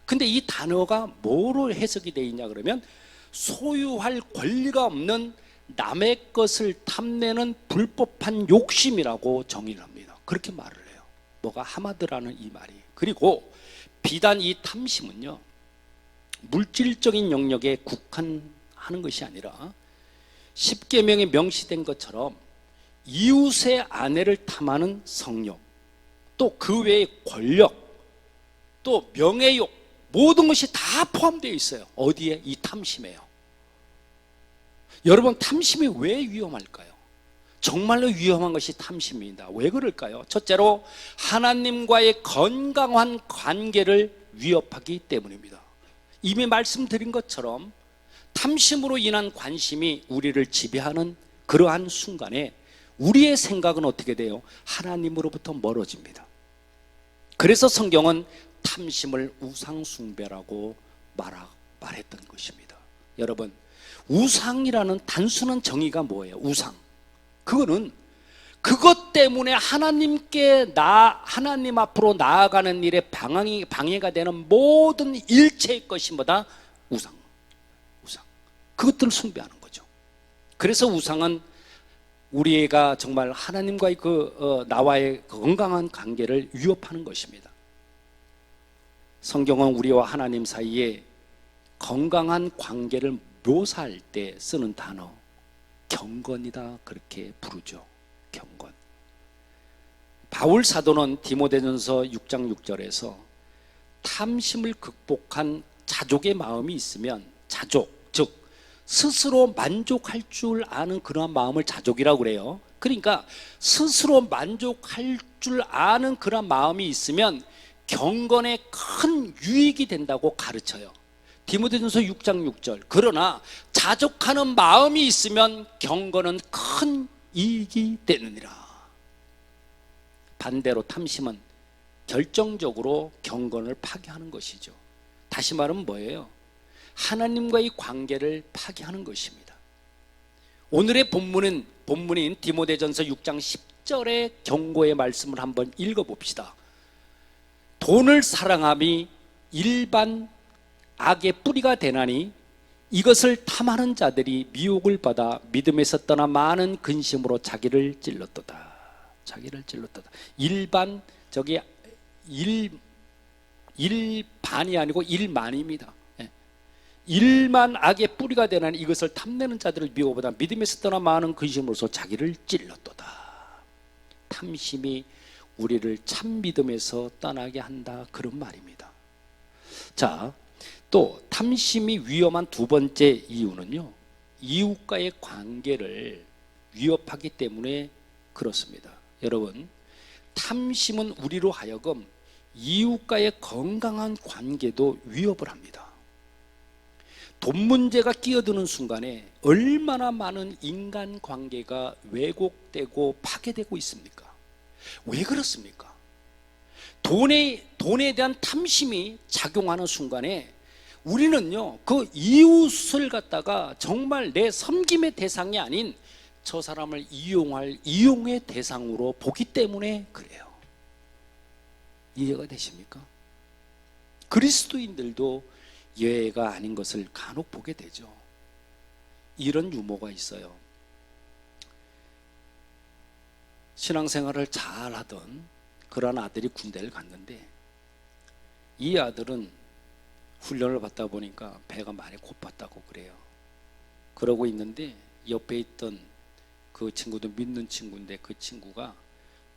근데 이 단어가 뭐로 해석이 되어 있냐 그러면 소유할 권리가 없는 남의 것을 탐내는 불법한 욕심이라고 정의를 합니다. 그렇게 말을 해요. 뭐가 하마드라는 이 말이. 그리고 비단 이 탐심은요, 물질적인 영역에 국한하는 것이 아니라 10계명에 명시된 것처럼 이웃의 아내를 탐하는 성욕, 또 그 외의 권력, 또 명예욕, 모든 것이 다 포함되어 있어요. 어디에? 이 탐심에요. 여러분, 탐심이 왜 위험할까요? 정말로 위험한 것이 탐심입니다. 왜 그럴까요? 첫째로 하나님과의 건강한 관계를 위협하기 때문입니다. 이미 말씀드린 것처럼 탐심으로 인한 관심이 우리를 지배하는 그러한 순간에 우리의 생각은 어떻게 돼요? 하나님으로부터 멀어집니다. 그래서 성경은 탐심을 우상숭배라고 말했던 것입니다. 여러분, 우상이라는 단순한 정의가 뭐예요? 우상. 그거는 그것 때문에 하나님 앞으로 나아가는 일에 방해가 되는 모든 일체의 것이 뭐다? 우상. 그것들을 숭배하는 거죠. 그래서 우상은 우리가 정말 하나님과의 나와의 건강한 관계를 위협하는 것입니다. 성경은 우리와 하나님 사이에 건강한 관계를 묘사할 때 쓰는 단어 경건이다 그렇게 부르죠. 경건. 바울 사도는 디모데전서 6장 6절에서 탐심을 극복한 자족의 마음이 있으면, 자족 즉 스스로 만족할 줄 아는 그러한 마음을 자족이라고 그래요. 그러니까 스스로 만족할 줄 아는 그런 마음이 있으면 경건에 큰 유익이 된다고 가르쳐요. 디모데전서 6장 6절. 그러나 자족하는 마음이 있으면 경건은 큰 이익이 되느니라. 반대로 탐심은 결정적으로 경건을 파괴하는 것이죠. 다시 말하면 뭐예요? 하나님과의 관계를 파괴하는 것입니다. 오늘의 본문인 디모데전서 6장 10절의 경고의 말씀을 한번 읽어봅시다. 돈을 사랑함이 일반 악의 뿌리가 되나니 이것을 탐하는 자들이 미혹을 받아 믿음에서 떠나 많은 근심으로 자기를 찔렀도다. 자기를 찔렀도다. 일반 저기 일반이 아니고 일만입니다. 일만 악의 뿌리가 되나니 이것을 탐내는 자들을 미혹보다 믿음에서 떠나 많은 근심으로서 자기를 찔렀도다. 탐심이 우리를 참 믿음에서 떠나게 한다 그런 말입니다. 자, 또 탐심이 위험한 두 번째 이유는요, 이웃과의 관계를 위협하기 때문에 그렇습니다. 여러분, 탐심은 우리로 하여금 이웃과의 건강한 관계도 위협을 합니다. 돈 문제가 끼어드는 순간에 얼마나 많은 인간관계가 왜곡되고 파괴되고 있습니까? 왜 그렇습니까? 돈에 대한 탐심이 작용하는 순간에 우리는요, 그 이웃을 갖다가 정말 내 섬김의 대상이 아닌 저 사람을 이용할 이용의 대상으로 보기 때문에 그래요. 이해가 되십니까? 그리스도인들도 예외가 아닌 것을 간혹 보게 되죠. 이런 유머가 있어요. 신앙생활을 잘하던 그런 아들이 군대를 갔는데 이 아들은 훈련을 받다 보니까 배가 많이 고팠다고 그래요. 그러고 있는데 옆에 있던 그 친구도 믿는 친구인데 그 친구가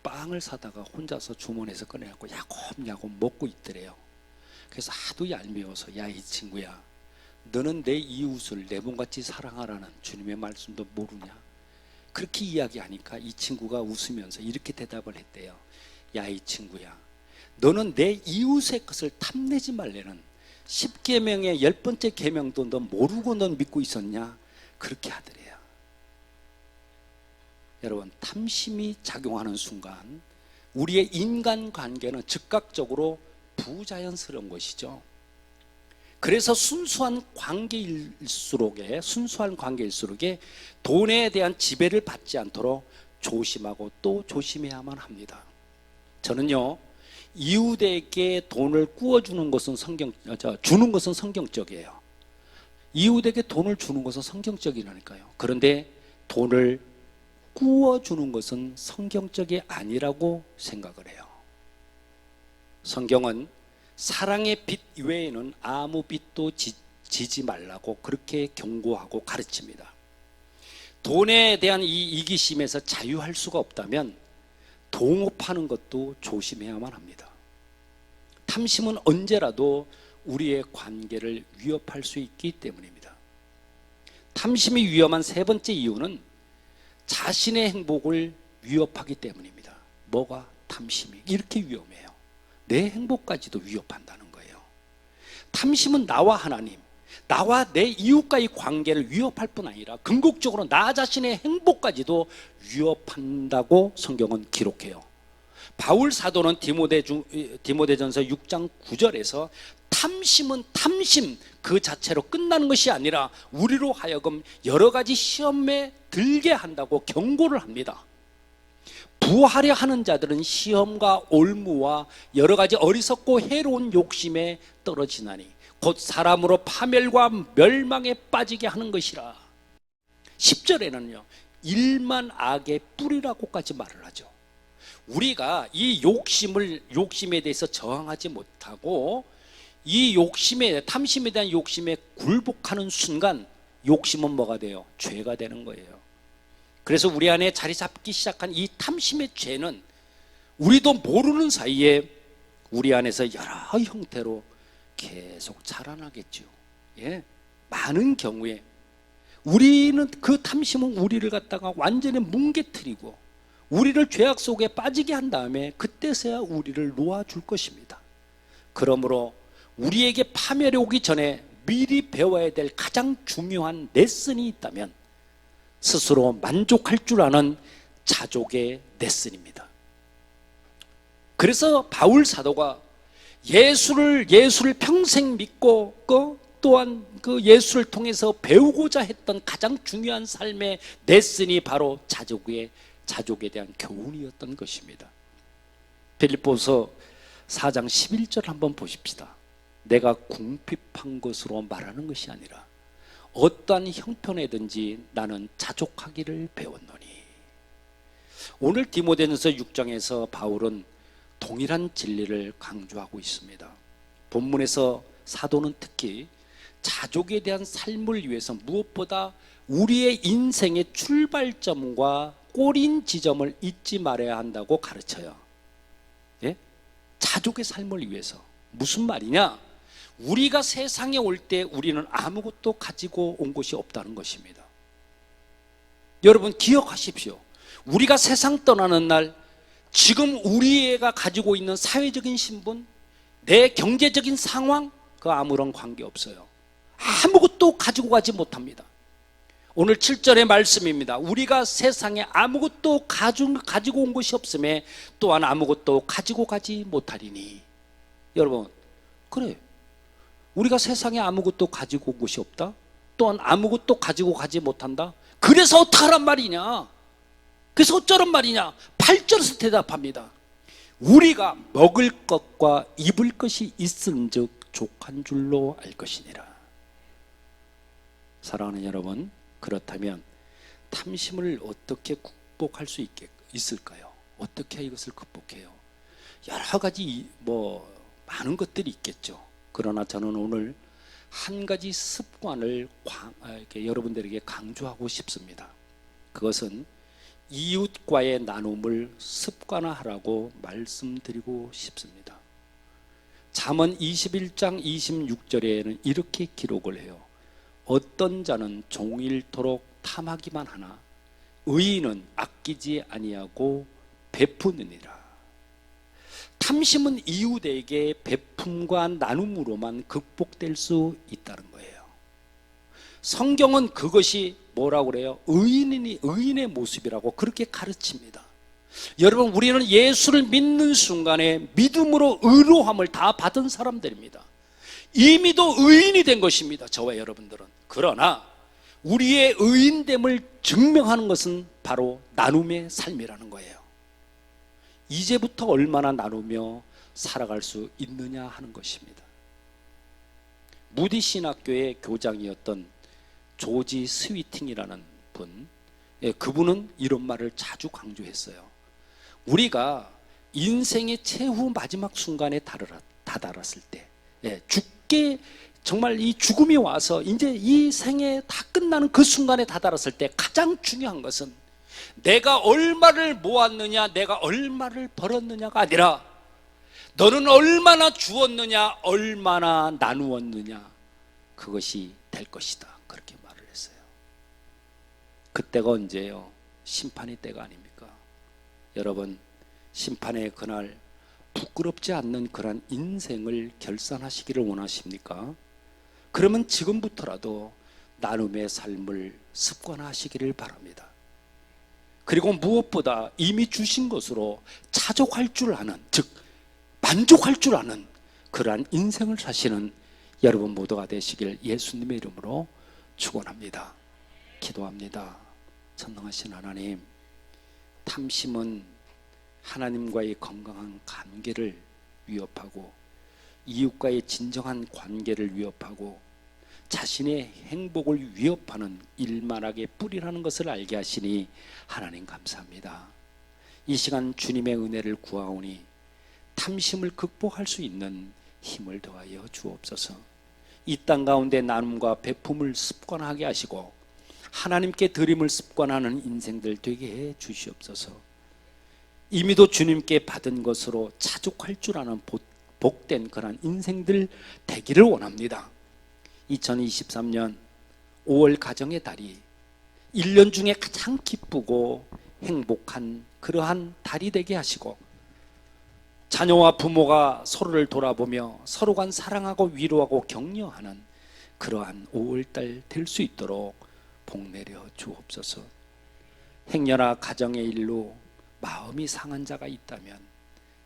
빵을 사다가 혼자서 주머니에서 꺼내갖고 야곱야곱 먹고 있더래요. 그래서 하도 얄미워서 야, 이 친구야, 너는 내 이웃을 내 몸같이 사랑하라는 주님의 말씀도 모르냐? 그렇게 이야기하니까 이 친구가 웃으면서 이렇게 대답을 했대요. 야, 이 친구야, 너는 내 이웃의 것을 탐내지 말래는 10계명의 10번째 계명도 너 모르고 넌 믿고 있었냐? 그렇게 하더래요. 여러분, 탐심이 작용하는 순간 우리의 인간관계는 즉각적으로 부자연스러운 것이죠. 그래서 순수한 관계일수록에 돈에 대한 지배를 받지 않도록 조심하고 또 조심해야만 합니다. 저는요, 이웃에게 돈을 주는 것은 성경적이에요. 이웃에게 돈을 주는 것은 성경적이라니까요. 그런데 돈을 꾸어주는 것은 성경적이 아니라고 생각을 해요. 성경은 사랑의 빛 외에는 아무 빛도 지지 말라고 그렇게 경고하고 가르칩니다. 돈에 대한 이 이기심에서 자유할 수가 없다면 동업하는 것도 조심해야만 합니다. 탐심은 언제라도 우리의 관계를 위협할 수 있기 때문입니다. 탐심이 위험한 세 번째 이유는 자신의 행복을 위협하기 때문입니다. 뭐가 탐심이 이렇게 위험해요? 내 행복까지도 위협한다는 거예요. 탐심은 나와 하나님, 나와 내 이웃과의 관계를 위협할 뿐 아니라 궁극적으로 나 자신의 행복까지도 위협한다고 성경은 기록해요. 바울 사도는 디모데전서 6장 9절에서 탐심은 탐심 그 자체로 끝나는 것이 아니라 우리로 하여금 여러 가지 시험에 들게 한다고 경고를 합니다. 부하려 하는 자들은 시험과 올무와 여러 가지 어리석고 해로운 욕심에 떨어지나니 곧 사람으로 파멸과 멸망에 빠지게 하는 것이라. 10절에는요, 일만 악의 뿌리라고까지 말을 하죠. 우리가 이 욕심에 대해서 저항하지 못하고 이 욕심에, 탐심에 대한 욕심에 굴복하는 순간 욕심은 뭐가 돼요? 죄가 되는 거예요. 그래서 우리 안에 자리 잡기 시작한 이 탐심의 죄는 우리도 모르는 사이에 우리 안에서 여러 형태로 계속 자라나겠죠. 예, 많은 경우에 우리는 그 탐심은 우리를 갖다가 완전히 뭉개뜨리고 우리를 죄악 속에 빠지게 한 다음에 그때서야 우리를 놓아줄 것입니다. 그러므로 우리에게 파멸이 오기 전에 미리 배워야 될 가장 중요한 레슨이 있다면 스스로 만족할 줄 아는 자족의 레슨입니다. 그래서 바울 사도가 예수를 평생 믿고 또한 그 예수를 통해서 배우고자 했던 가장 중요한 삶의 레슨이 바로 자족에 대한 교훈이었던 것입니다. 빌립보서 4장 11절 한번 보십시다. 내가 궁핍한 것으로 말하는 것이 아니라 어떠한 형편에든지 나는 자족하기를 배웠노니. 오늘 디모데전서 6장에서 바울은 동일한 진리를 강조하고 있습니다. 본문에서 사도는 특히 자족에 대한 삶을 위해서 무엇보다 우리의 인생의 출발점과 꼬린 지점을 잊지 말아야 한다고 가르쳐요. 예? 자족의 삶을 위해서. 무슨 말이냐? 우리가 세상에 올 때 우리는 아무것도 가지고 온 것이 없다는 것입니다. 여러분 기억하십시오. 우리가 세상 떠나는 날 지금 우리가 가지고 있는 사회적인 신분, 내 경제적인 상황, 그 아무런 관계없어요. 아무것도 가지고 가지 못합니다. 오늘 7절의 말씀입니다. 우리가 세상에 아무것도 가지고 온 것이 없음에 또한 아무것도 가지고 가지 못하리니. 여러분, 그래, 우리가 세상에 아무것도 가지고 온 것이 없다? 또한 아무것도 가지고 가지 못한다? 그래서 어떡하란 말이냐? 그래서 어쩌란 말이냐? 8절에서 대답합니다. 우리가 먹을 것과 입을 것이 있은즉 족한 줄로 알 것이니라. 사랑하는 여러분, 그렇다면 탐심을 어떻게 극복할 수 있을까요? 어떻게 이것을 극복해요? 여러 가지 많은 것들이 있겠죠. 그러나 저는 오늘 한 가지 습관을 여러분들에게 강조하고 싶습니다. 그것은 이웃과의 나눔을 습관화하라고 말씀드리고 싶습니다. 잠언 21장 26절에는 이렇게 기록을 해요. 어떤 자는 종일토록 탐하기만 하나 의인은 아끼지 아니하고 베푸느니라. 탐심은 이웃에게 베품과 나눔으로만 극복될 수 있다는 거예요. 성경은 그것이 뭐라고 그래요? 의인의 모습이라고 그렇게 가르칩니다. 여러분, 우리는 예수를 믿는 순간에 믿음으로 의로함을 다 받은 사람들입니다. 이미도 의인이 된 것입니다. 저와 여러분들은. 그러나 우리의 의인됨을 증명하는 것은 바로 나눔의 삶이라는 거예요. 이제부터 얼마나 나누며 살아갈 수 있느냐 하는 것입니다. 무디 신학교의 교장이었던 조지 스위팅이라는 분, 그분은 이런 말을 자주 강조했어요. 우리가 인생의 최후 마지막 순간에 다다랐을 때, 죽게 정말 이 죽음이 와서 이제 이 생에 다 끝나는 그 순간에 다다랐을 때 가장 중요한 것은 내가 얼마를 모았느냐, 내가 얼마를 벌었느냐가 아니라 너는 얼마나 주었느냐, 얼마나 나누었느냐, 그것이 될 것이다. 그렇게 말을 했어요. 그때가 언제예요? 심판의 때가 아닙니까? 여러분, 심판의 그날 부끄럽지 않는 그런 인생을 결산하시기를 원하십니까? 그러면 지금부터라도 나눔의 삶을 습관화하시기를 바랍니다. 그리고 무엇보다 이미 주신 것으로 자족할 줄 아는, 즉 만족할 줄 아는 그러한 인생을 사시는 여러분 모두가 되시길 예수님의 이름으로 축원합니다. 기도합니다. 전능하신 하나님, 탐심은 하나님과의 건강한 관계를 위협하고 이웃과의 진정한 관계를 위협하고 자신의 행복을 위협하는 일만하게 뿌리라는 것을 알게 하시니 하나님 감사합니다. 이 시간 주님의 은혜를 구하오니 탐심을 극복할 수 있는 힘을 더하여 주옵소서. 이 땅 가운데 나눔과 베품을 습관하게 하시고 하나님께 드림을 습관하는 인생들 되게 해 주시옵소서. 이미도 주님께 받은 것으로 자족할 줄 아는 복된 그런 인생들 되기를 원합니다. 2023년 5월 가정의 달이 1년 중에 가장 기쁘고 행복한 그러한 달이 되게 하시고 자녀와 부모가 서로를 돌아보며 서로 간 사랑하고 위로하고 격려하는 그러한 5월달 될 수 있도록 복내려 주옵소서. 행여나 가정의 일로 마음이 상한 자가 있다면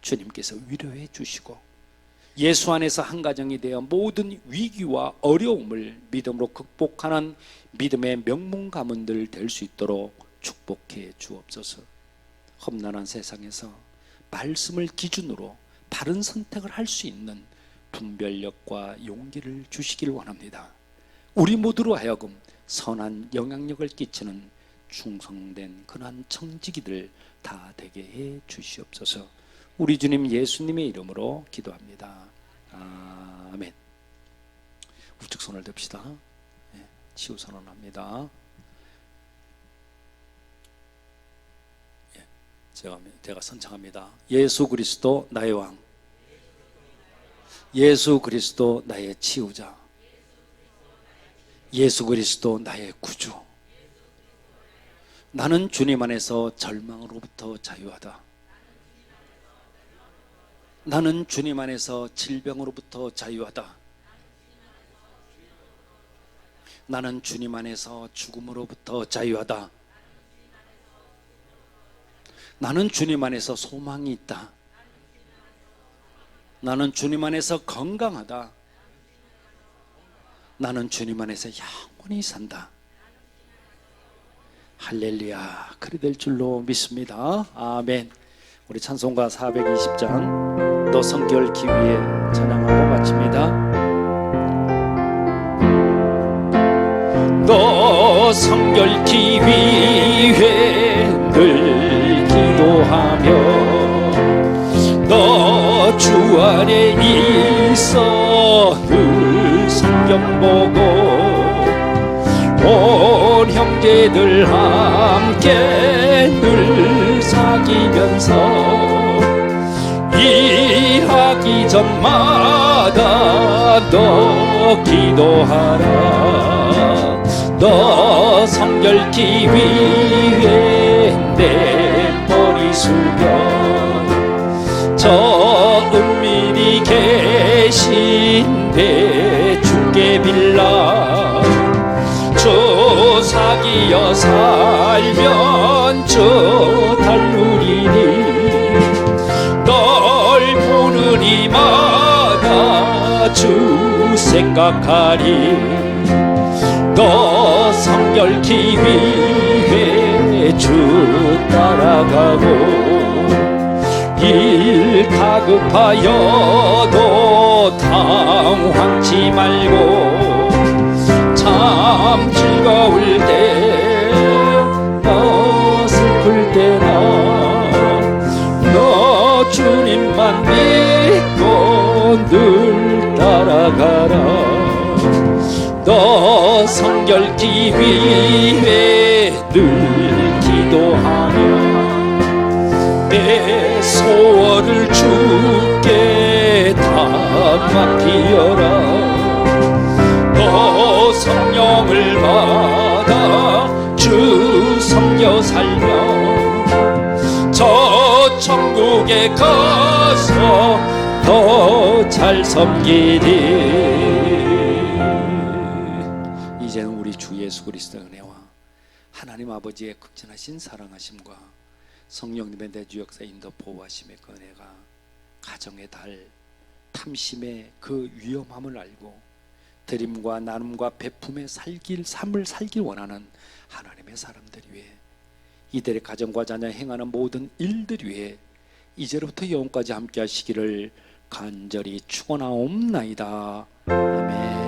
주님께서 위로해 주시고 예수 안에서 한 가정이 되어 모든 위기와 어려움을 믿음으로 극복하는 믿음의 명문 가문들 될 수 있도록 축복해 주옵소서. 험난한 세상에서 말씀을 기준으로 바른 선택을 할 수 있는 분별력과 용기를 주시길 원합니다. 우리 모두로 하여금 선한 영향력을 끼치는 충성된 그러한 청지기들 다 되게 해 주시옵소서. 우리 주님 예수님의 이름으로 기도합니다. 아멘. 우측 손을 듭시다. 치유 선언합니다. 제가 선창합니다. 예수 그리스도 나의 왕, 예수 그리스도 나의 치유자, 예수 그리스도 나의 구주. 나는 주님 안에서 절망으로부터 자유하다. 나는 주님 안에서 질병으로부터 자유하다. 나는 주님 안에서 죽음으로부터 자유하다. 나는 주님 안에서 소망이 있다. 나는 주님 안에서 건강하다. 나는 주님 안에서 영원히 산다. 할렐루야. 그리 될 줄로 믿습니다. 아멘. 우리 찬송가 420장 너 성결 기위에 찬양하고 마칩니다. 너 성결 기위에 늘 기도하며 너 주 안에 있어 늘 성경 보고 온 형제들 함께 늘 사귀면서 일하기 전마다 너 기도하라. 너 성결 기위에 내 머리 숙여 저 은밀히 계신데 주께 빌라. 주 사귀어 살면 주 달누리니 널 보는 이마다 주 생각하리. 너 성결 기위에 주 따라가고 일 다급하여도 당황치 말고 참 즐거울 때 너 슬플 때나 너 주님만 믿고 늘 따라가라. 너 성결 기위에 늘 기도하며 내 소원을 주께 다 맡기어라. 너 성령을 받아 주 섬겨 살며 저 천국에 가서 더 잘 섬기리. 이제는 우리 주 예수 그리스도의 은혜와 하나님 아버지의 극진하신 사랑하심과 성령님의 내주 역사 인도 보호하심의 그 은혜가 가정의 달 탐심의 그 위험함을 알고 드림과 나눔과 베품의 삶을 살길 원하는 하나님의 사람들 위해 이들의 가정과 자녀 행하는 모든 일들 위해 이제로부터 영원까지 함께 하시기를 간절히 축원하옵나이다. 아멘.